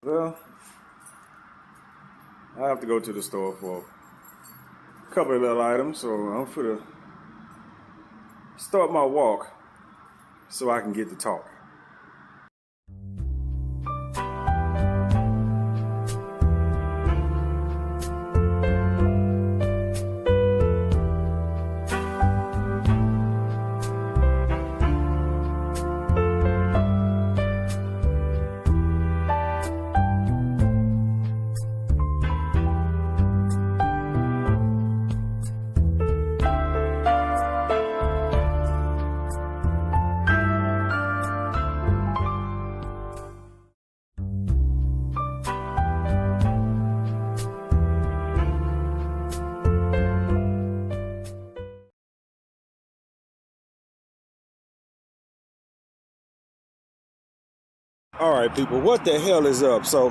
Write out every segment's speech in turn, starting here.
Well, I have to go to the store for a couple of little items, so I'm gonna start my walk so I can get to talk. All right, people, what the hell is up? So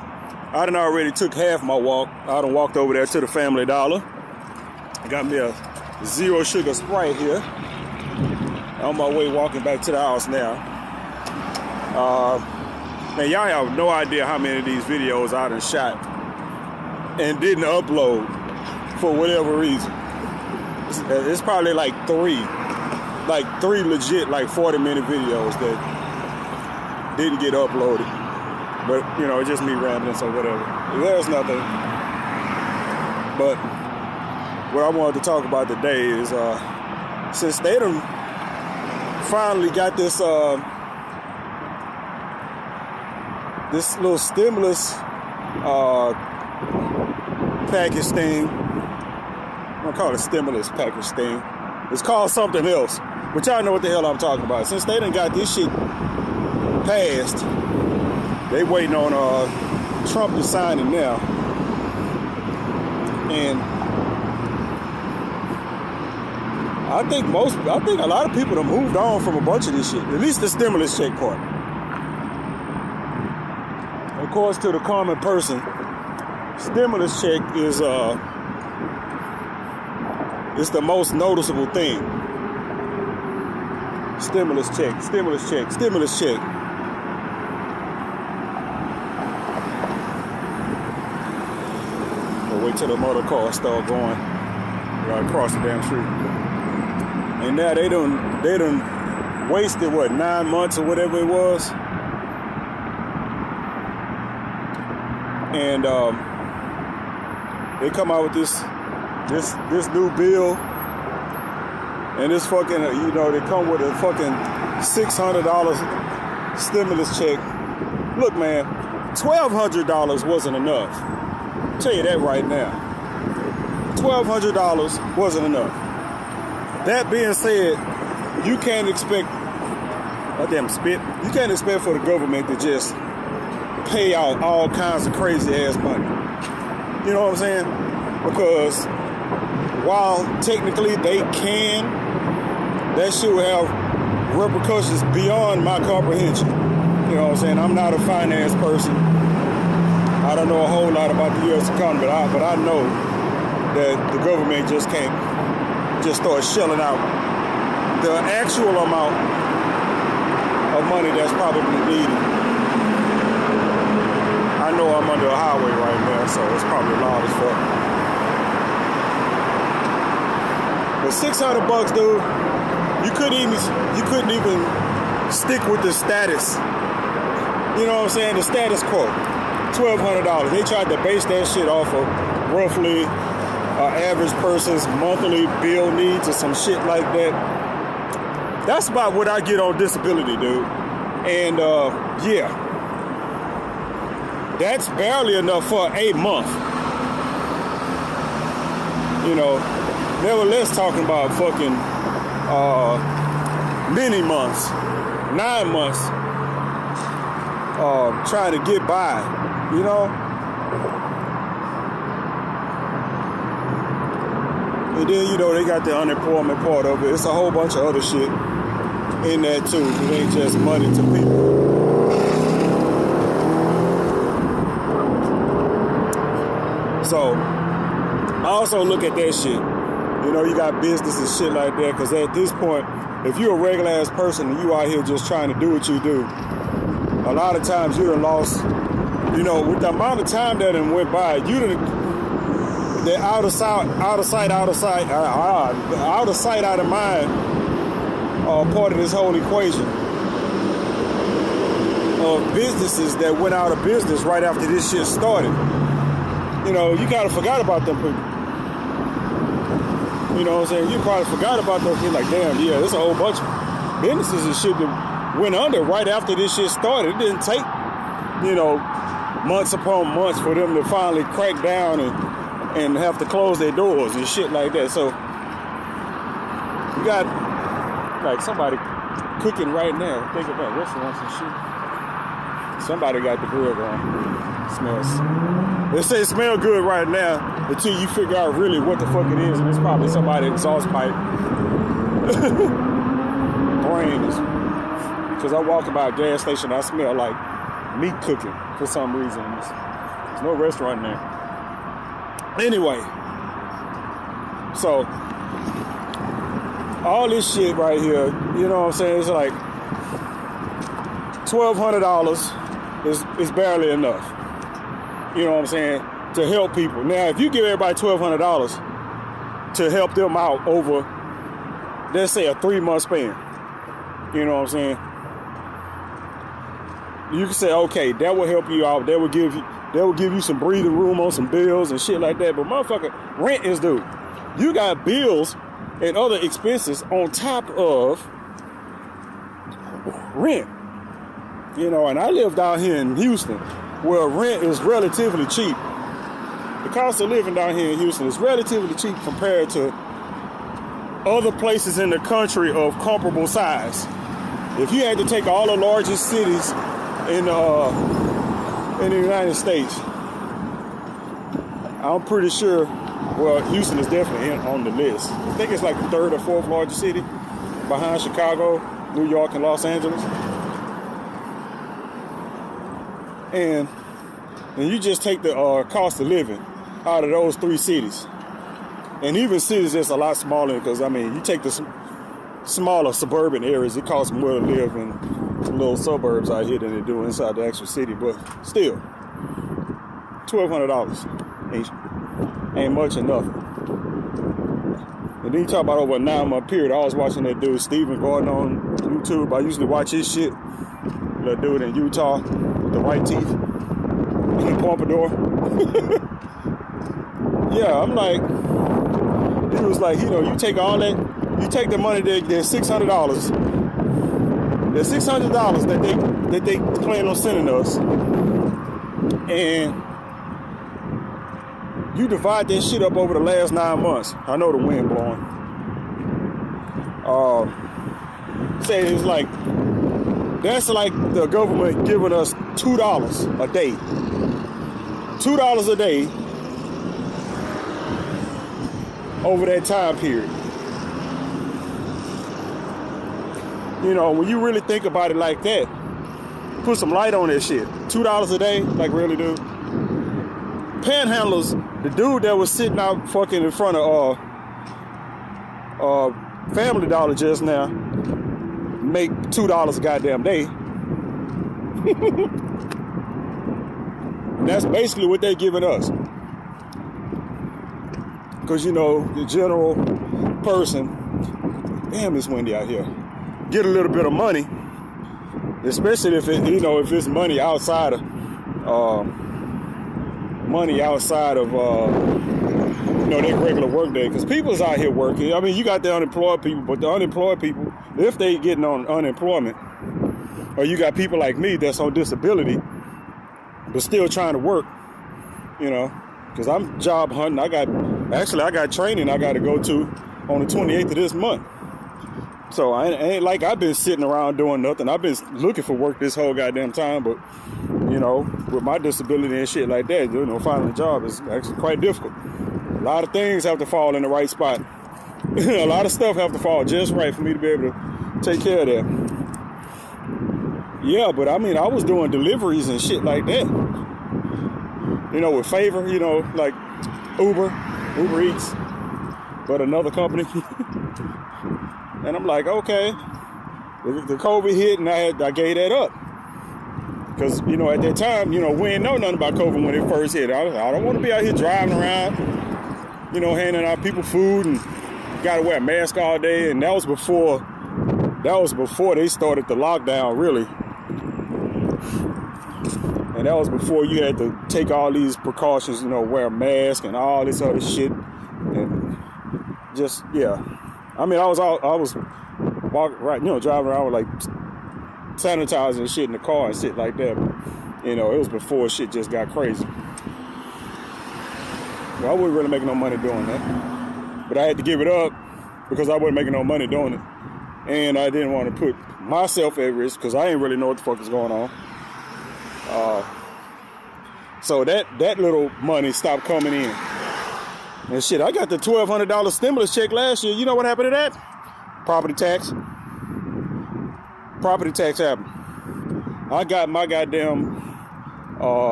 I done already took half my walk. I done walked over there to the Family Dollar. Got me a zero sugar Sprite here. On my way walking back to the house now. Man, y'all have no idea how many of these videos I done shot and didn't upload for whatever reason. It's probably like three legit 40-minute videos that didn't get uploaded, but you know, it's just me rambling, so whatever. There's nothing. But what I wanted to talk about today is since they done finally got this this little stimulus package thing. I'm gonna call it a stimulus package thing. It's called something else, but y'all know what the hell I'm talking about. Since they done got this shit passed, they waiting on Trump to sign it now, and I think a lot of people have moved on from a bunch of this shit. At least the stimulus check part. Of course, to the common person, stimulus check is it's the most noticeable thing. Stimulus check, stimulus check, stimulus check. Wait till the motor car start going. We gotta cross the damn street. And now they done wasted 9 months or whatever it was. And they come out with this new bill, and this fucking, they come with a fucking $600 stimulus check. Look, man, $1,200 wasn't enough. I'll tell you that right now. $1,200 wasn't enough. That being said, you can't expect you can't expect for the government to just pay out all kinds of crazy ass money. You know what I'm saying? Because while technically they can, that shit will have repercussions beyond my comprehension. You know what I'm saying? I'm not a finance person. I don't know a whole lot about the U.S. economy, but I know that the government just can't just start shelling out the actual amount of money that's probably needed. I know I'm under a highway right now, so it's probably loud as fuck. But $600, dude, you couldn't even stick with the status. You know what I'm saying? The status quo. $1,200. They tried to base that shit off of roughly average person's monthly bill needs or some shit like that. That's about what I get on disability, dude. And yeah, that's barely enough for a month. You know, nevertheless, talking about fucking many months, 9 months, trying to get by. You know? And then, they got the unemployment part of it. It's a whole bunch of other shit in there, too. It ain't just money to people. So, I also look at that shit. You got business and shit like that, because at this point, if you're a regular ass person and you out here just trying to do what you do, a lot of times you done lost You know, with the amount of time that done went by, they're out of sight, out of mind, part of this whole equation of businesses that went out of business right after this shit started. You know, you kind of forgot about them people. You know what I'm saying? You probably forgot about those people. Like, damn, yeah, there's a whole bunch of businesses and shit that went under right after this shit started. It didn't take, you know, months upon months for them to finally crack down and have to close their doors and shit like that. So you got like somebody cooking right now. Think about restaurants and shit. Somebody got the grill going. Smells. They say it smells good right now until you figure out really what the fuck it is, and it's probably somebody's exhaust pipe. Brains. Because I walk by a gas station, I smell like meat cooking for some reason. There's no restaurant there. Anyway, so all this shit right here, you know what I'm saying? It's like $1,200 is barely enough. You know what I'm saying? To help people. Now, if you give everybody $1,200 to help them out over, let's say, a 3-month span, you know what I'm saying? You can say, okay, that will help you out. That will give you some breathing room on some bills and shit like that. But motherfucker, rent is due. You got bills and other expenses on top of rent. You know, and I live down here in Houston, where rent is relatively cheap. The cost of living down here in Houston is relatively cheap compared to other places in the country of comparable size. If you had to take all the largest cities in the United States, I'm pretty sure, well, Houston is definitely on the list. I think it's like the 3rd or 4th largest city behind Chicago, New York, and Los Angeles. And you just take the cost of living out of those 3 cities. And even cities that's a lot smaller, because, I mean, you take the smaller suburban areas, it costs more to live in little suburbs out here than they do inside the actual city. But still, $1,200 ain't much or nothing. And then you talk about over a 9-month period. I was watching that dude, Stephen Gordon, on YouTube. I usually watch his shit. That dude in Utah with the white teeth in Pompadour. Yeah, I'm like, he was like, you know, you take all that, you take the money that $600. There's $600 that they plan on sending us, and you divide that shit up over the last 9 months. I know the wind blowing. Say it's like, that's like the government giving us $2 a day. $2 a day over that time period. You know, when you really think about it like that, put some light on that shit. $2 a day, like really, dude. Panhandlers, the dude that was sitting out fucking in front of Family Dollar just now, make $2 a goddamn day. That's basically what they're giving us. Because, you know, the general person, damn, it's windy out here, get a little bit of money, especially if it, you know, if it's money outside of you know, their regular work day. Because people's out here working. I mean, you got the unemployed people, but the unemployed people, if they getting on unemployment, or you got people like me that's on disability but still trying to work, you know, because I'm job hunting. I got training I got to go to on the 28th of this month. So I ain't like I've been sitting around doing nothing. I've been looking for work this whole goddamn time, but, you know, with my disability and shit like that, you know, finding a job is actually quite difficult. A lot of things have to fall in the right spot. A lot of stuff have to fall just right for me to be able to take care of that. Yeah, but I mean, I was doing deliveries and shit like that. You know, with Favor, you know, like Uber Eats, but another company. And I'm like, okay, the COVID hit and I gave that up. Because, you know, at that time, you know, we didn't know nothing about COVID when it first hit. I don't want to be out here driving around, you know, handing out people food and got to wear a mask all day. And that was before they started the lockdown, really. And that was before you had to take all these precautions, you know, wear a mask and all this other shit. And just, yeah. I mean, I was walking, right, you know, driving around with like sanitizing shit in the car and shit like that. But, you know, it was before shit just got crazy. Well, I wasn't really making no money doing that. But I had to give it up because I wasn't making no money doing it. And I didn't want to put myself at risk because I didn't really know what the fuck is going on. So that little money stopped coming in. And shit, I got the $1,200 stimulus check last year. You know what happened to that? Property tax. Property tax happened. I got my goddamn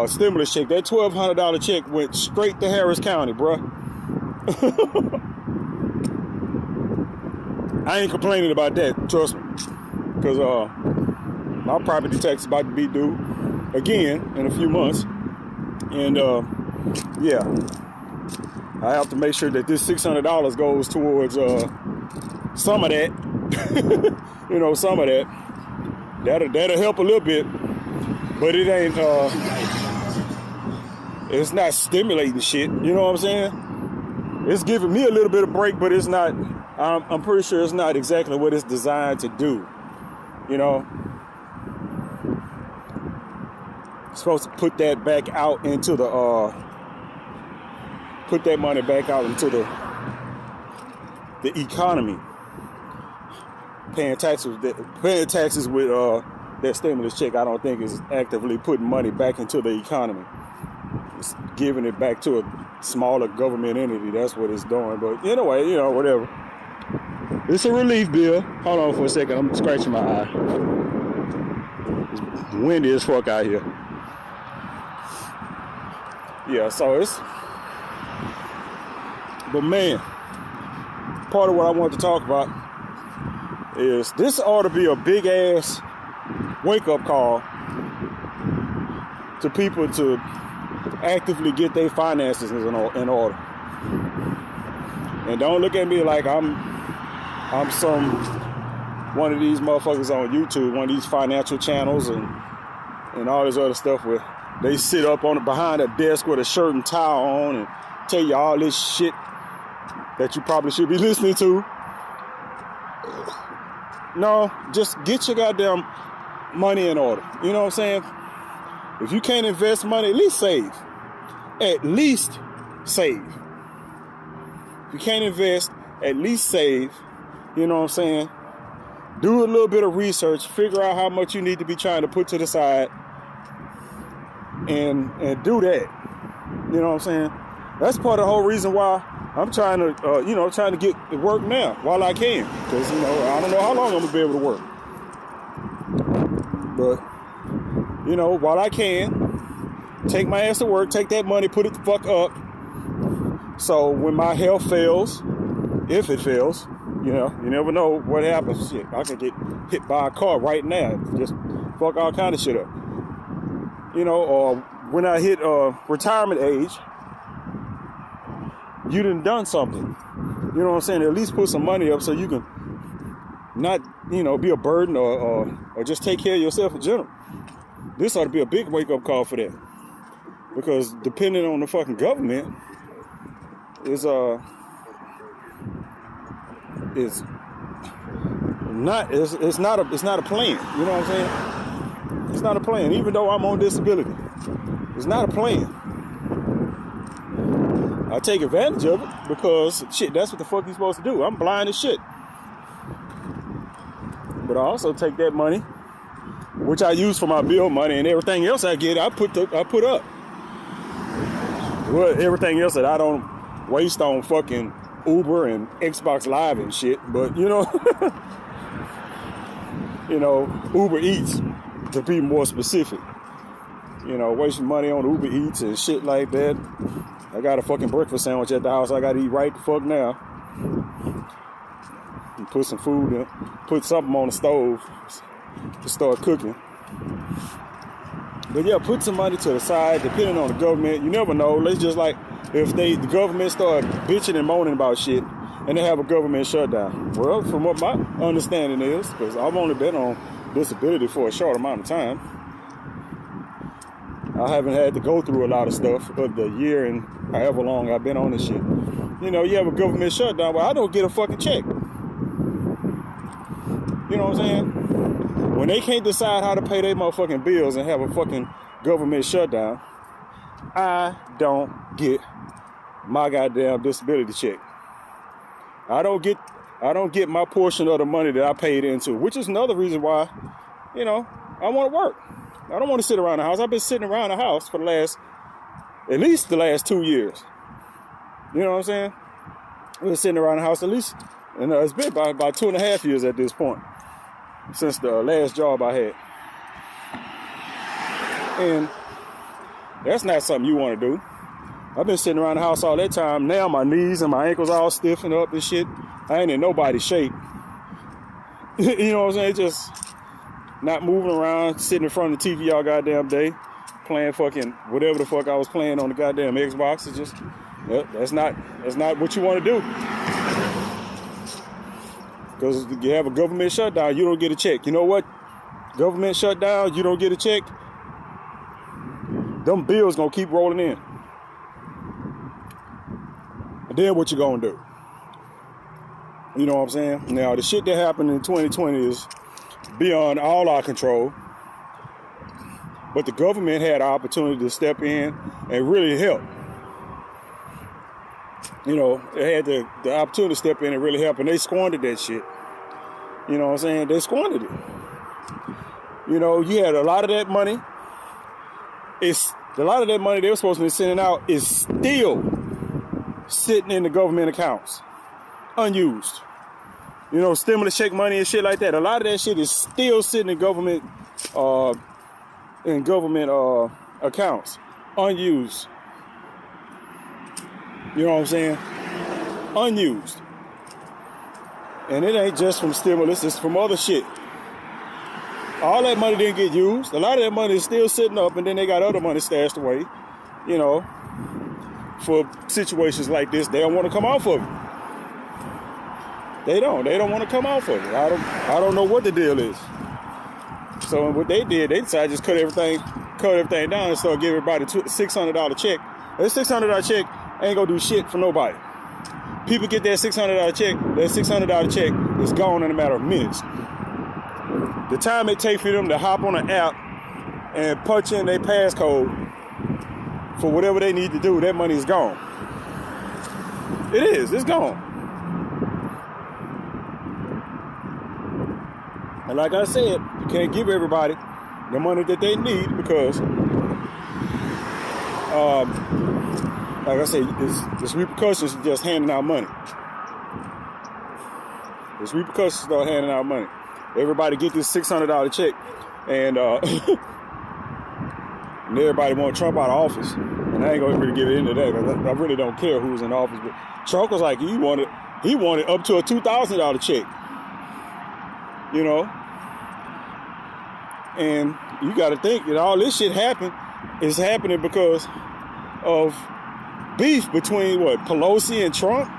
stimulus check. That $1,200 check went straight to Harris County, bruh. I ain't complaining about that, trust me. Because my property tax is about to be due again in a few months. And yeah, I have to make sure that this $600 goes towards some of that. You know, some of that. That'll help a little bit, but it ain't. It's not stimulating shit. You know what I'm saying? It's giving me a little bit of break, but it's not. I'm pretty sure it's not exactly what it's designed to do. You know, it's supposed to put that back out into the put that money back out into the economy. Paying taxes with that stimulus check, I don't think is actively putting money back into the economy. It's giving it back to a smaller government entity. That's what it's doing. But anyway, you know, whatever. It's a relief bill. Hold on for a second. I'm scratching my eye. It's windy as fuck out here. Yeah, so it's... But man, part of what I want to talk about is this ought to be a big ass wake-up call to people to actively get their finances in order. And don't look at me like I'm one of these motherfuckers on YouTube, one of these financial channels and all this other stuff where they sit up behind a desk with a shirt and tie on and tell you all this shit that you probably should be listening to. No, just get your goddamn money in order. You know what I'm saying? If you can't invest money, at least save. At least save. If you can't invest, at least save. You know what I'm saying? Do a little bit of research. Figure out how much you need to be trying to put to the side. And do that. You know what I'm saying? That's part of the whole reason why I'm trying to get to work now while I can. Because, you know, I don't know how long I'm going to be able to work. But, you know, while I can, take my ass to work, take that money, put it the fuck up. So when my health fails, if it fails, you know, you never know what happens. Shit, I could get hit by a car right now. Just fuck all kind of shit up. You know, or when I hit retirement age, you done something. You know what I'm saying? At least put some money up so you can not, you know, be a burden or just take care of yourself in general. This ought to be a big wake-up call for that. Because depending on the fucking government is not a plan. You know what I'm saying? It's not a plan. Even though I'm on disability, it's not a plan. I take advantage of it because, shit, that's what the fuck you're supposed to do. I'm blind as shit. But I also take that money, which I use for my bill money, and everything else I get, I put up. Well, everything else that I don't waste on fucking Uber and Xbox Live and shit. But, you know, you know, Uber Eats, to be more specific. You know, wasting money on Uber Eats and shit like that. I got a fucking breakfast sandwich at the house I gotta eat right the fuck now. And put some food in, put something on the stove to start cooking. But yeah, put some money to the side, depending on the government. You never know. Let's just like if the government start bitching and moaning about shit and they have a government shutdown. Well, from what my understanding is, because I've only been on disability for a short amount of time, I haven't had to go through a lot of stuff of the year and however long I've been on this shit. You know, you have a government shutdown, but I don't get a fucking check. You know what I'm saying? When they can't decide how to pay their motherfucking bills and have a fucking government shutdown, I don't get my goddamn disability check. I don't get my portion of the money that I paid into, which is another reason why, you know, I want to work. I don't want to sit around the house. I've been sitting around the house for at least the last 2 years. You know what I'm saying? I've been sitting around the house at least, and it's been about 2.5 years at this point, since the last job I had. And that's not something you want to do. I've been sitting around the house all that time. Now my knees and my ankles all stiffened up and shit. I ain't in nobody's shape. You know what I'm saying? Just not moving around, sitting in front of the TV all goddamn day, playing fucking whatever the fuck I was playing on the goddamn Xbox. It's just, that's not what you want to do. Because you have a government shutdown, you don't get a check. You know what? Government shutdown, you don't get a check. Them bills gonna keep rolling in. And then what you gonna do? You know what I'm saying? Now, the shit that happened in 2020 is beyond all our control. But the government had an opportunity to step in and really help. You know, they had the opportunity to step in and really help, and they squandered that shit. You know what I'm saying? They squandered it. You know, you had a lot of that money. A lot of that money they were supposed to be sending out is still sitting in the government accounts, unused. You know, stimulus check money and shit like that. A lot of that shit is still sitting in government accounts, unused. You know what I'm saying? Unused. And it ain't just from stimulus, it's from other shit. All that money didn't get used. A lot of that money is still sitting up, and then they got other money stashed away, you know, for situations like this. They don't want to come off of it. They don't want to come off of it. I don't know what the deal is. So what they did, they decided to just cut everything down and start giving everybody a $600 check. That $600 check ain't gonna do shit for nobody. People get that $600 check, that $600 check is gone in a matter of minutes. The time it takes for them to hop on an app and punch in their passcode for whatever they need to do, that money is gone. It is, it's gone. And like I said, you can't give everybody the money that they need because, like I said, there's repercussions of just handing out money. There's repercussions of handing out money. Everybody get this $600 check, and and everybody want Trump out of office. And I ain't gonna really get into that because I really don't care who's in office. But Trump was like, he wanted up to a $2,000 check. You know, and you got to think that all this shit is happening because of beef between Pelosi and Trump.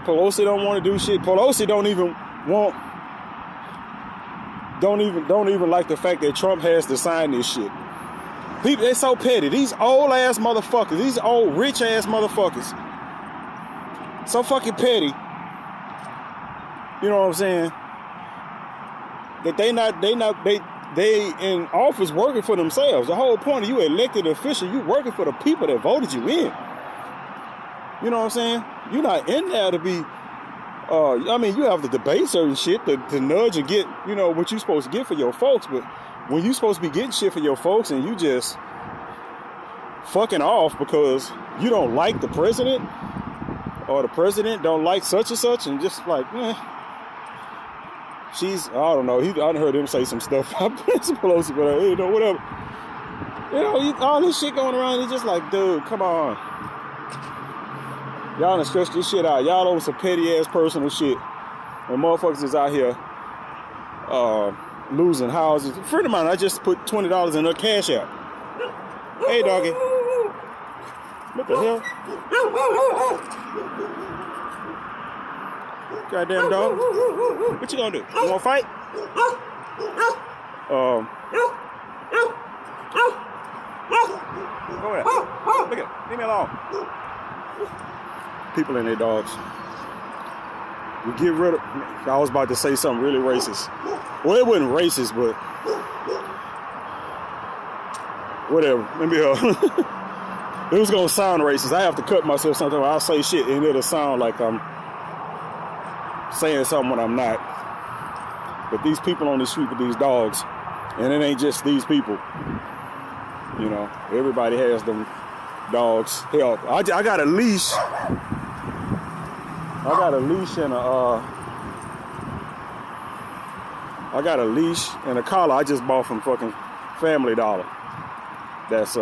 Pelosi don't want to do shit. Pelosi don't even like the fact that Trump has to sign this shit. People, they're so petty. These old ass motherfuckers, these old rich ass motherfuckers, so fucking petty. You know what I'm saying? That they in office working for themselves. The whole point of you elected official, you working for the people that voted you in. You know what I'm saying? You're not in there to be, I mean, you have to debate certain shit to nudge and get, you know, what you're supposed to get for your folks. But when you're supposed to be getting shit for your folks and you just fucking off because you don't like the president or the president don't like such and such and just like, I don't know. I heard him say some stuff about Pelosi, but you know, whatever. You know, all this shit going around, he's just like, dude, come on. Y'all done stretch this shit out. Y'all over some petty ass personal shit. And motherfuckers is out here losing houses. A friend of mine, I just put $20 in her Cash App. Hey, doggy. What the hell? Goddamn dog. What you gonna do? You wanna fight? Go ahead. Look at it. Leave me alone. People and their dogs. We get rid of. I was about to say something really racist. Well, it wasn't racist, but whatever. Let me. It was gonna sound racist. I have to cut myself sometimes. I'll say shit and it'll sound like I'm saying something when I'm not. But these people on the street with these dogs, and it ain't just these people. You know, everybody has them dogs. Hell, I got a leash. I got a leash and a collar I just bought from fucking Family Dollar. That's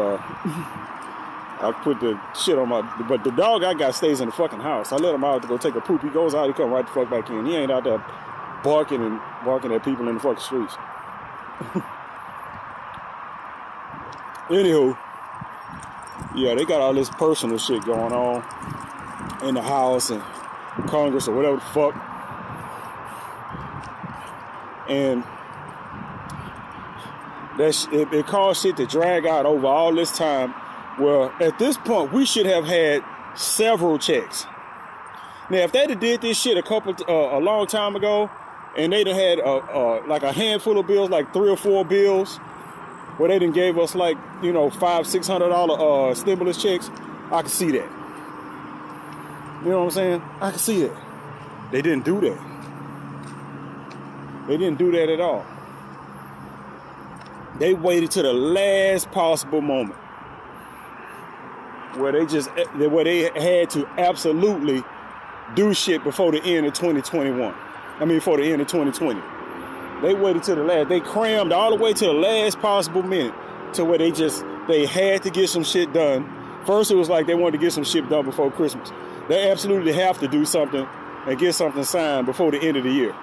I put the shit on my, but the dog I got stays in the fucking house. I let him out to go take a poop. He goes out, he come right the fuck back in. He ain't out there barking at people in the fucking streets. Anywho, yeah, they got all this personal shit going on in the House and Congress or whatever the fuck. And it caused shit to drag out over all this time. Well, at this point, we should have had several checks. Now, if they'd have did this shit a long time ago, and they'd have had like a handful of bills, like 3 or 4 bills, where they done gave us like, you know, $500-600 stimulus checks, I could see that. You know what I'm saying? I could see that. They didn't do that. They didn't do that at all. They waited to the last possible moment where they had to absolutely do shit before the end of 2021. I mean, before the end of 2020. They waited to the last. They crammed all the way to the last possible minute to where they had to get some shit done. First, it was like they wanted to get some shit done before Christmas. They absolutely have to do something and get something signed before the end of the year.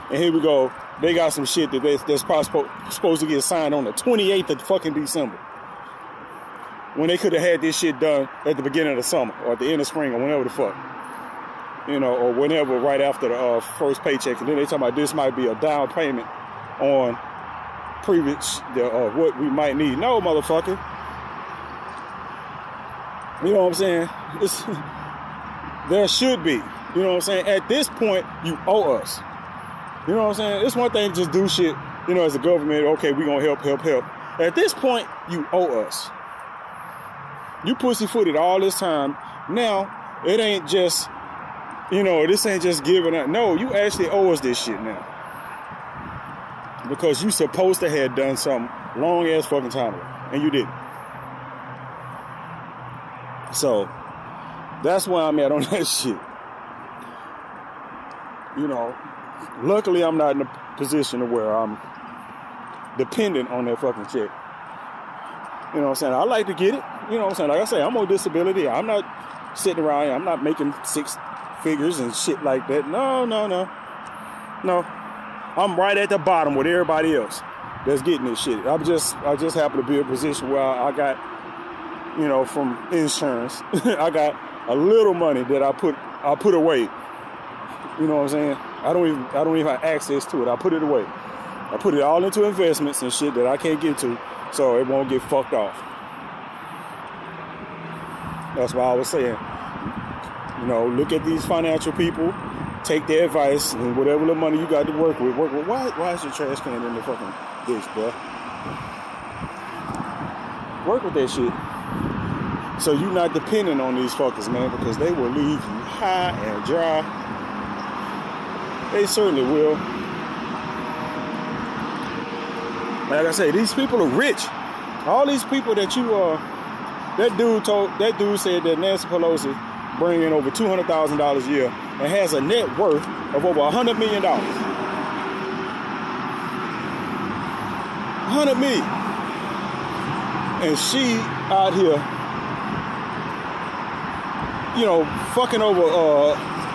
And here we go. They got some shit that's probably supposed to get signed on the 28th of fucking December. When they could have had this shit done at the beginning of the summer or at the end of spring or whenever the fuck. You know, or whenever right after the first paycheck. And then they talking about this might be a down payment on previous what we might need. No, motherfucker. You know what I'm saying? There should be. You know what I'm saying? At this point, you owe us. You know what I'm saying? It's one thing to just do shit, you know, as a government. Okay, we gonna help. At this point, you owe us. You pussyfooted all this time. Now, it ain't just, you know, this ain't just giving up. No, you actually owe us this shit now. Because you supposed to have done something long ass fucking time ago. And you didn't. So, that's where I'm at on that shit. You know, luckily I'm not in a position where I'm dependent on that fucking check. You know what I'm saying? I like to get it. You know what I'm saying? Like I say, I'm on disability. I'm not sitting around here. I'm not making 6 figures and shit like that. No. I'm right at the bottom with everybody else that's getting this shit. I just happen to be in a position where I got, you know, from insurance, I got a little money that I put away. You know what I'm saying? I don't even have access to it. I put it away. I put it all into investments and shit that I can't get to, so it won't get fucked off. That's why I was saying, you know, look at these financial people, take their advice, and whatever little money you got to work with. Why is your trash can in the fucking ditch, bro? Work with that shit. So you're not dependent on these fuckers, man, because they will leave you high and dry. They certainly will. Like I say, these people are rich. All these people that you that dude said that Nancy Pelosi bring in over $200,000 a year and has a net worth of over $100 million. $100 million. And she out here, you know, fucking over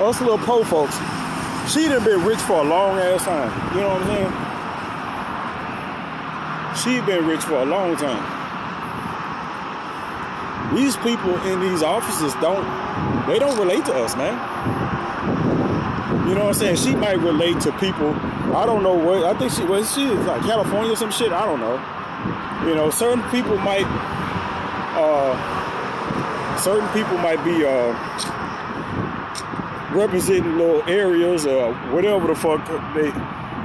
us little poor folks. She done been rich for a long ass time. You know what I'm saying? She been rich for a long time. These people in these offices don't relate to us, man. You know what I'm saying? She might relate to people. I don't know what. I think she is like California or some shit. I don't know. You know, certain people might be representing little areas or whatever the fuck they,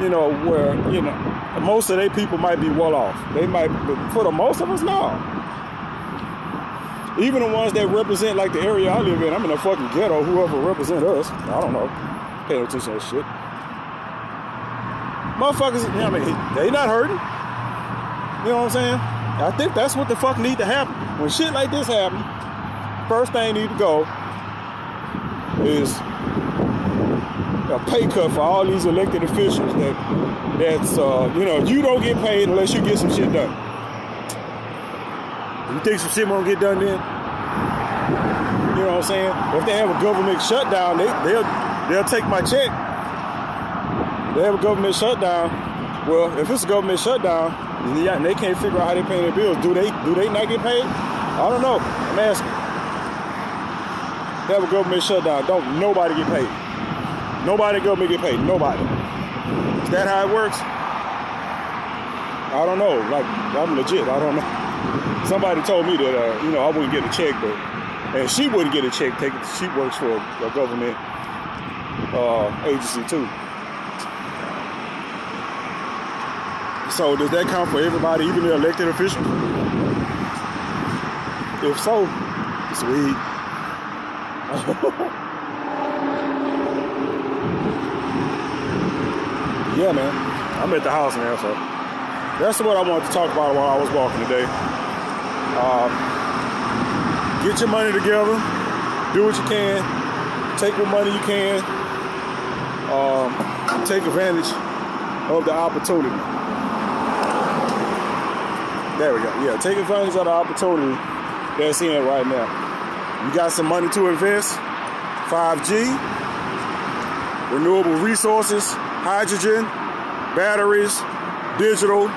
you know, where, you know, most of their people might be well off. They might, but for the most of us, no. Even the ones that represent like the area I live in, I'm in a fucking ghetto. Whoever represent us, I don't know. Paying attention to that shit. Motherfuckers, you know what I mean? They not hurting. You know what I'm saying? I think that's what the fuck need to happen. When shit like this happen, first thing need to go is a pay cut for all these elected officials that's you know, you don't get paid unless you get some shit done. You think some shit won't get done then? You know what I'm saying? If they have a government shutdown, they'll take my check. They have a government shutdown. Well, if it's a government shutdown, and they can't figure out how they pay their bills, do they not get paid? I don't know. I'm asking. They have a government shutdown. Don't nobody get paid. Nobody government get paid. Nobody. Is that how it works? I don't know. Like, I'm legit. I don't know. Somebody told me that you know, I wouldn't get a check, and she wouldn't get a check. She works for a government agency too. So does that count for everybody, even the elected officials? If so, sweet. Yeah, man. I'm at the house now, so that's what I wanted to talk about while I was walking today. Get your money together. Do what you can. Take what money you can. Take advantage of the opportunity. There we go. Yeah, take advantage of the opportunity that's in right now. You got some money to invest. 5G, renewable resources, hydrogen, batteries, digital.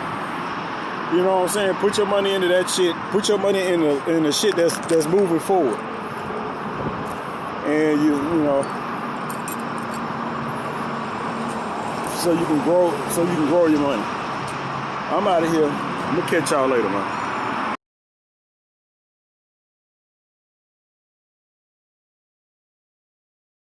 You know what I'm saying? Put your money into that shit. Put your money in the shit that's moving forward. And you know, so you can grow your money. I'm out of here. I'm gonna catch y'all later, man.